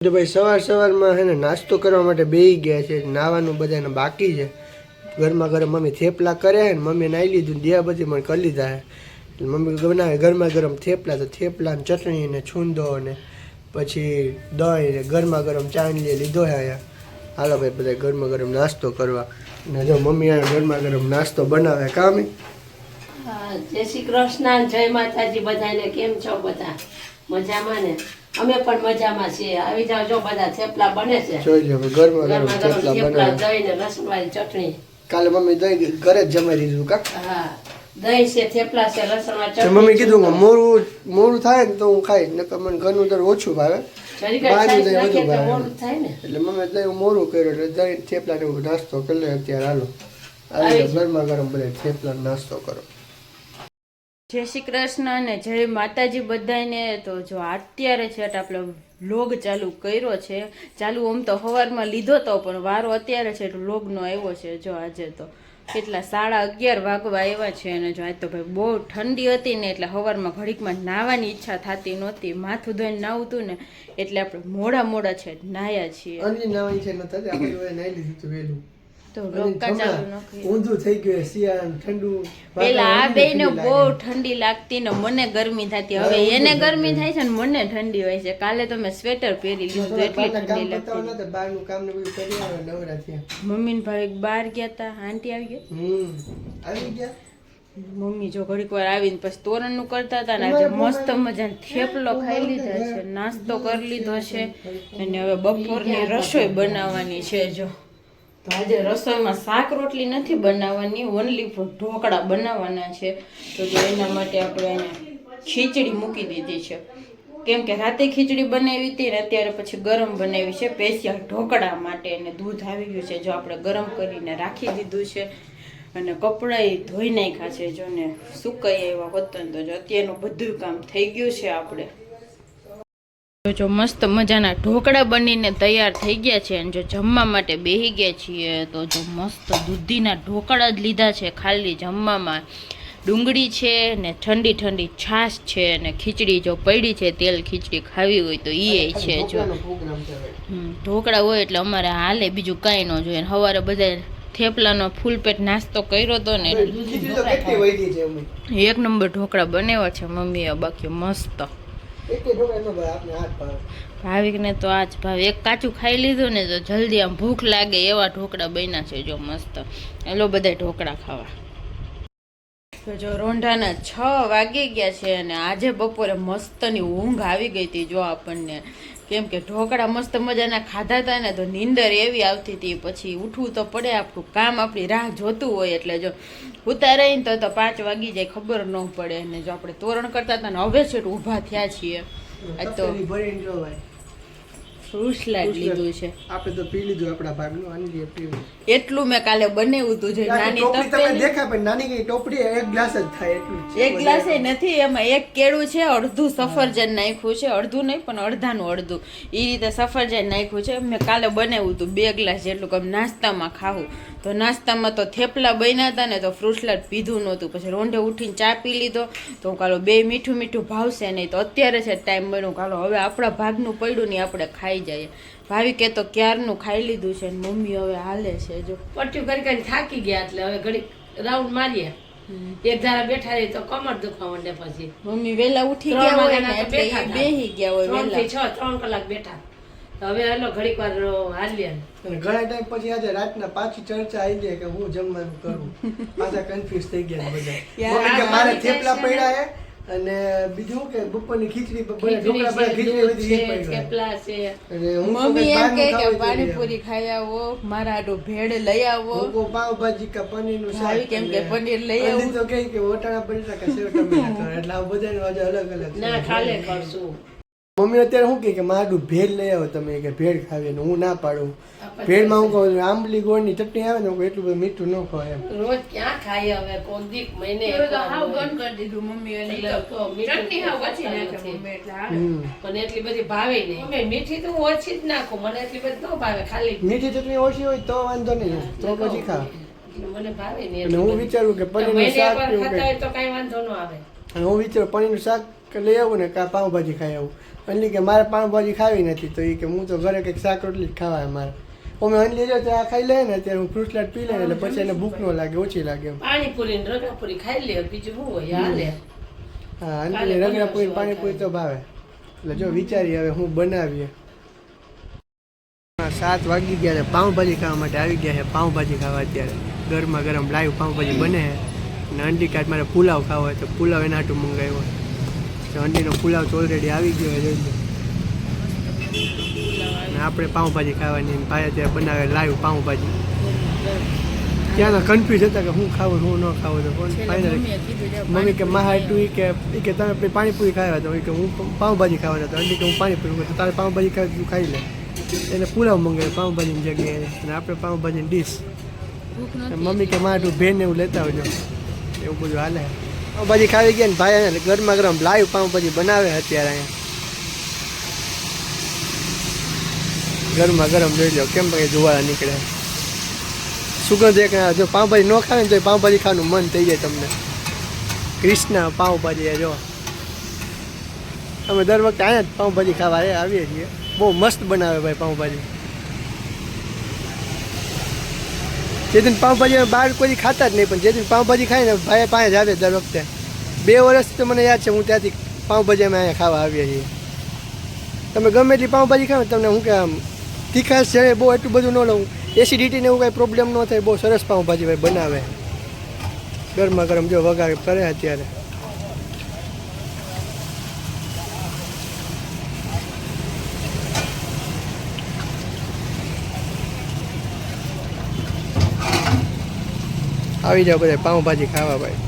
તો ભાઈ સવારમાં હે ને નાસ્તો કરવા માટે બેસી ગયા છે. નાવાનું બધાને બાકી છે. ગરમા ગરમ મમ્મી થેપલા કરે ને મમ્મી નાઈ લીધું દિયા બધી મને કરી લીધા છે. એટલે મમ્મી બનાવે ગરમા ગરમ થેપલા. તો થેપલા ને ચટણી ને છૂંદો ને પછી દહીં ને ગરમા ગરમ ચાંદલી લીધો છે અહીંયા. હાલો ભાઈ બધા ગરમા ગરમ નાસ્તો કરવા. ને જો મમ્મી આ ગરમા ગરમ નાસ્તો બનાવે કામી. જય શ્રી કૃષ્ણ, જય માતાજી બધાને. કેમ છો બધા? મજામાં ને? અમે પણ મજામાં છીએ. આવી જાવ, જો બધા થેપલા બને છે. જોઈ લો ગરમા ગરમ થેપલા બનાવે. દહીં ને લસણ વાળી ચટણી. કાલે મમ્મી દહીં ઘરે જ જમાઈ દીધું કા? હા, દહીં છે, થેપલા છે, લસણ વાળી ચટણી. મમ્મી કીધું મોરું થાય ને તો હું ખાઈ, નકર મને ઘરનું તો ઓછું ભાવે. એટલે મમ્મી દહીં મોરું કર્યું એટલે દહીં થેપલા ને નાસ્તો કરી લે. અત્યારે હાલો ગરમા ગરમ બધા થેપલા નાસ્તો કરો. જય શ્રી કૃષ્ણ ને જય માતાજી બધાને. તો જો અત્યારે છે આપણે વ્લોગ ચાલુ કર્યો છે. ચાલુ આમ તો સવારમાં લીધો તો પણ વારો અત્યારે છે વ્લોગનો આવ્યો છે. જો આજે તો કેટલા 11:30 વાગવા આવ્યા છે. અને જો આજ તો ભાઈ બહુ ઠંડી હતી ને એટલે સવારમાં ઘડીકમાં નાહવાની ઈચ્છા થતી નહોતી. માથું ધોઈને નાવતું ને એટલે આપણે મોડા છે નાહ્યા છીએ. પેલા આ બેને બહુ ઠંડી લાગતી ને મને ગરમી થતી. હવે એને ગરમી થાય છે ને મને ઠંડી હોય છે. કાલે તો મેં સ્વેટર પહેરી લીધું એટલી ઠંડી લાગતી. મમ્મી ને ભાઈ બહાર ગયા તા. આંટી આવી ગયા. મમ્મી જો ઘડીક વાર આવીને પછી તોરણ નું કરતા હતા ને આજે મસ્ત મજાનો થેપલો ખાઈ લીધા છે, નાસ્તો કરી લીધો છે. અને હવે બપોરની રસોઈ બનાવવાની છે. જો તો આજે રસોઈમાં શાક રોટલી નથી બનાવવાની, ઓનલી ઢોકળા બનાવવાના છે. તો જો એના માટે આપણે અહીંયા ખીચડી મૂકી દીધી છે. કેમ કે રાતે ખીચડી બનાવી હતી ને અત્યારે પછી ગરમ બનાવી છે સ્પેશિયલ ઢોકળા માટે. અને દૂધ આવી ગયું છે, જો આપણે ગરમ કરીને રાખી દીધું છે. અને કપડાં ધોઈ નાખ્યા છે. જો ને સુકાઈ આવ્યા હોત તો જો અત્યારનું બધું કામ થઈ ગયું છે આપણે. જો મસ્ત મજાના ઢોકળા બનીને તૈયાર થઈ ગયા છે. અને જો જમવા માટે બેસી ગયા છીએ તો જો મસ્ત દૂધીના ઢોકળા જ લીધા છે. ખાલી જમવામાં ડુંગળી છે ને ઠંડી ઠંડી છાશ છે ને ખીચડી જો પડી છે. તેલ ખીચડી ખાવી હોય તો એ છે. જો ઢોકળા હોય એટલે અમારે હાલે, બીજું કાંઈ ન જોઈએ. સવારે બધા થેપલાનો ફૂલ પેટ નાસ્તો કર્યો હતો ને એક નંબર ઢોકળા બનાવ્યા છે મમ્મીએ. બાકી મસ્ત ભાવિકને તો આજ ભાવ એક કાચું ખાઈ લીધું ને તો જલ્દી આમ ભૂખ લાગે એવા ઢોકળા બન્યા છે. જો મસ્ત એલો બધા ઢોકળા ખાવા. તો જો રોંઢાના 6 વાગી ગયા છે. અને આજે બપોરે મસ્તની ઊંઘ આવી ગઈ હતી જો આપણને. કેમ કે ઢોકળા મસ્ત મજાના ખાધા હતા ને તો નીંદર એવી આવતી હતી. પછી ઉઠવું તો પડે, આપણું કામ આપણી રાહ જોતું હોય. એટલે જો ઉતારાઈને તો 5 વાગી જાય ખબર ન પડે. અને જો આપણે તોરણ કરતા હતા ને હવે છે ઊભા થયા છીએ. આજ તો ફ્રૂટ સલાડ લીધું છે આપણે તો પી લીધું આપણા ભાગનું. આની પીવું એટલું મેં કાલે બનાવ્યું હતું. જે નાની ટોપલી દેખાય પણ નાની કઈ ટોપલી એક ગ્લાસ જ થાય એટલું. એક ગ્લાસ નથી, એમાં એક કેળું છે, અડધું સફરજન નાખ્યું છે, અડધું નહીં પણ અડધાનું અડધું એ રીતે સફરજન નાખ્યું છે. મેં કાલે બનાવ્યું હતું 2 ગ્લાસ જેટલું કે નાસ્તામાં ખાવું. તો નાસ્તામાં તો થેપલા બન્યા હતા ને તો ફ્રૂટ સલાડ પીધું નહોતું. પછી રોંઢે ઉઠીને ચા પી લીધો. તો હું કાલો 2 મીઠું મીઠું ભાવશે નહીં. તો અત્યારે છે ટાઈમ બન્યું કાલો હવે આપણા ભાગનું પડ્યું નહીં આપણે ખાઈ જઈએ. ભાવિકે તો ક્યારનું ખાઈ લીધું છે. મમ્મી હવે હાલે છે. જો પટ્યું કરી કરીને થાકી ગયા એટલે હવે ઘડી રાઉન્ડ મારીએ. એક ધારા બેઠા રહી તો કમર દુખવા માંડે. પછી મમ્મી વેલા ઉઠી ગયા હોય ને એટલે બેહી ગયા હોય વેલા. 3 કલાક બેઠા. હવે હાલો ઘડીક વાર હાલીએ. ઘણા ટાઈમ પછી આજે રાતના પાછી ચર્ચા આવી જાય કે હું જમવાનું કરું. પાછા કન્ફ્યુઝ થઈ ગયા બધા. મારે થેપલા પડ્યા હે અને બીજું કે બપોરની ખીચડી થેપલા છે. મમ્મી એમ કે પાણીપુરી ખાઈ આવો, મારા આડો ભેળ લઈ આવો, પાવભાજી કે પનીરનું શાક. કેમ કે પનીર લઈ આવો તો કે વટાણા બટેટા કે સેવ ટમેટા. એટલે આ બધાને અલગ અલગ ના ખાલે કરશું. મમ્મી અત્યારે શું કે મારું ભેળ લઈ આવો તમે, કે ભેળ ખાવી. હું ના પાડું. ભેળમાં હું કહું આંબલી ગોળની ચટણી આવે ને એટલું બધું મીઠું ન ખવાય એમ. રોજ ક્યાં ખાય હવે કોક મહિને હાવ બંધ કરી દીધું મમ્મી. ચટણી હાવ ઓછી નાખે મમ્મી એટલે હાલે. મને એટલી બધી ભાવે નહીં. મમ્મી મીઠી તો હું ઓછી જ નાખું. મને એટલી બધી ન ભાવે. ખાલી મીઠી ચટણી ઓછી હોય તો વાંધો નહીં, તો પછી ખા. મને ભાવે નહીં. અને હું વિચારું કે પનીરનું શાક ખાતા હોય તો કઈ વાંધો ન આવે. હું વિચારું પનીરનું શાક કે લઈ આવું ને કાં પાઉંભાજી ખાઈ આવું. અનલી કે મારે પાઉંભાજી ખાવી નથી, તો એ કે હું તો ઘરે કંઈક શાક રોટલી જ ખાવા મારે. અમે અનલી જો ત્યાં ખાઈ લે ને ત્યારે હું ફ્રૂટ સલાડ પી લે એટલે પછી એને ભૂખ ન લાગે, ઓછી લાગે એમ. પાણીપુરી ને રગડાપુરી ખાઈ લે, બીજું શું હોય હાલે. હા, અનલી રગડાપુરી પાણીપુરી તો ભાવે. એટલે જો વિચારીએ હવે હું બનાવીએ. 7 વાગી ગયા છે, પાઉંભાજી ખાવા માટે આવી ગયા છે. પાઉંભાજી ખાવા અત્યારે ગરમા ગરમ લાઈવ પાઉંભાજી બને છે. અને અંડી કાઢ મારે પુલાવ ખાવો હોય તો પુલાવ એના હાટું મંગાવ્યો. તો અંડીનો પુલાવ તો ઓલરેડી આવી ગયો છે, જોઈ લો. અને આપણે પાઉંભાજી ખાવાની, ભાઈ અત્યારે બનાવે લાઈવ પાઉંભાજી. ત્યાંના કન્ફ્યુઝ હતા કે હું ખાવું હું ન ખાવું. તો પણ ફાઇનલી મમ્મી કે માહાટું કે તમે પાણીપુરી ખાવા તો કે હું પાઉંભાજી ખાવાના તો અંડી કે હું પાણીપુરી, તો તારે પાઉંભાજી ખાવી તું ખાઈ લે. એને પુલાવ મંગાવે પાઉંભાજીની જગ્યાએ, અને આપણે પાઉંભાજીની ડીશ. મમ્મી કે મારું ભેન એવું લેતા આવજો, એવું બધું હાલે. પાઉંભાજી ખાવી ગયા ને ભાઈ ગરમા ગરમ લાઈવ પાઉંભાજી બનાવે અત્યારે અહીંયા ગરમા ગરમ. જોઈ લો કેમ ભાઈ ધુવાળા નીકળે, સુગંધ એક. જો પાઉંભાજી ન ખાવે ને તો પાઉંભાજી ખાવાનું મન થઈ જાય તમને. ક્રિષ્ના પાઉંભાજી જો અમે દર વખતે અહીંયા જ પાઉંભાજી ખાવા આવીએ છીએ. બહુ મસ્ત બનાવે ભાઈ પાઉંભાજી. જે દિન પાઉંભાજી બહાર કોઈ ખાતા જ નહીં, પણ જે દિન પાઉંભાજી ખાય ને ભાઈ પાસે જ આવે દર વખતે. 2 વર્ષથી તો મને યાદ છે, હું ત્યાંથી પાઉંભાજી અમે અહીંયા ખાવા આવીએ છીએ. તમે ગમે એટલી પાઉંભાજી ખાવ તમને હું કે આમ તીખાશ છે બહુ એટલું બધું ન લઉં, એસિડિટીને એવું કાંઈ પ્રોબ્લેમ ન થાય. બહુ સરસ પાઉંભાજી ભાઈ બનાવે. ગરમા ગરમ જો વઘાર કરે અત્યારે. આવી જાઓ બધા પાઉંભાજી ખાવા ભાઈ.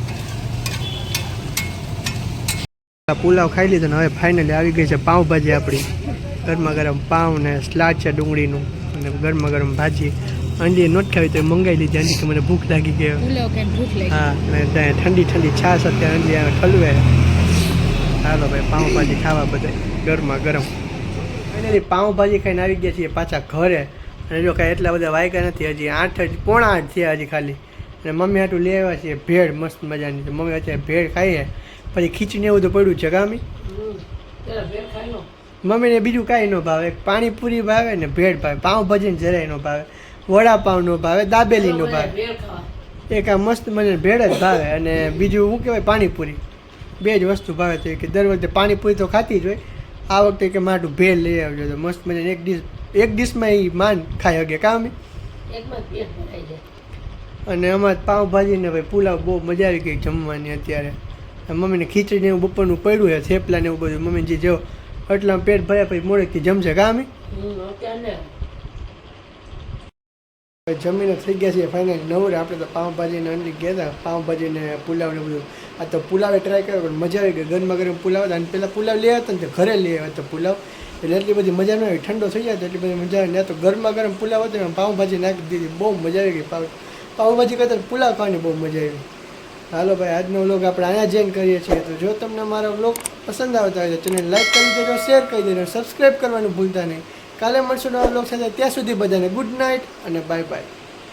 પુલાવ ખાઈ લીધો ને હવે ફાઇનલી આવી ગઈ છે પાઉંભાજી આપણી. ગરમા ગરમ પાઉં ને સલાડ છે ડુંગળીનું, અને ગરમા ગરમ ભાજી. અંડી નોટ ખાવી તો મંગાવી લીધી. અંડી કે મને ભૂખ લાગી ગઈ. હા, અને ઠંડી ઠંડી છાશ અત્યારે અંડી ઠલવે. હાલો ભાઈ પાઉંભાજી ખાવા બધા ગરમા ગરમ. ફાઇનલી પાઉંભાજી ખાઈને આવી ગયા છીએ પાછા ઘરે. અને જો કાંઈ એટલા બધા વાગ્યા નથી, હજી 8 પોણા 8 થયા હજી ખાલી. અને મમ્મી હાટું લઈ આવ્યા છીએ ભેળ મસ્ત મજાની. તો મમ્મી અત્યારે ભેળ ખાઈએ, પછી ખીચડી એવું તો પડ્યું છે કામી. મમ્મીને બીજું કાંઈ ન ભાવે, પાણીપુરી ભાવે ને ભેળ ભાવે. પાઉંભાજીને જરાય ન ભાવે, વડાપાઉં ન ભાવે, દાબેલી ન ભાવે. એક આ મસ્ત મને ભેળ જ ભાવે, અને બીજું શું કહેવાય પાણીપુરી. 2 જ વસ્તુ ભાવે. તો કે દર વખતે પાણીપુરી તો ખાતી જ હોય, આ વખતે કે મારું ભેળ લઈ આવજો. તો મસ્ત મજાને એક ડીશમાં એ માન ખાઈ શકે કામી. અને અમારે પાઉંભાજી ને ભાઈ પુલાવ બહુ મજા આવી ગઈ જમવાની. અત્યારે મમ્મીને ખીચડી ને એવું બપોરનું પડ્યું છે, થેપલા ને એવું બધું. મમ્મી જે જો એટલા પેટ ભર્યા પછી મોડેકથી જમશે કામી. જમીને થઈ ગયા છે ફાઇનલ નવરે. આપણે તો પાઉંભાજી ને અંડી ગયા હતા, પાઉંભાજી ને પુલાવ ને બધું. આ તો પુલાવે ટ્રાય કર્યો પણ મજા આવી ગઈ. ગરમા ગરમ પુલાવ હતા, અને પહેલાં પુલાવ લઈ આવ્યા હતા ને ઘરે લઈ આવ્યા હતા પુલાવ, એટલે એટલી બધી મજા ન આવી. ઠંડો થઈ જાય તો એટલી બધી મજા આવી. તો ગરમા ગરમ પુલાવ હતો ને પાઉંભાજી નાખી દીધી, બહુ મજા આવી ગઈ. પાઉંભાજી કરતાં પુલાવ ખાવાની બહુ મજા આવી. હાલો ભાઈ આજનો વ્લોગ આપણે અહીંયા જોઈન કરીએ છીએ. તો જો તમને મારો વ્લોગ પસંદ આવતા હોય તો ચેનલ લાઈક કરી દેજો, શેર કરી દેજો, સબસ્ક્રાઈબ કરવાનું ભૂલતા નહીં. કાલે મળશું નવા વ્લોગ સાથે. ત્યાં સુધી બધાને ગુડ નાઇટ અને બાય બાય.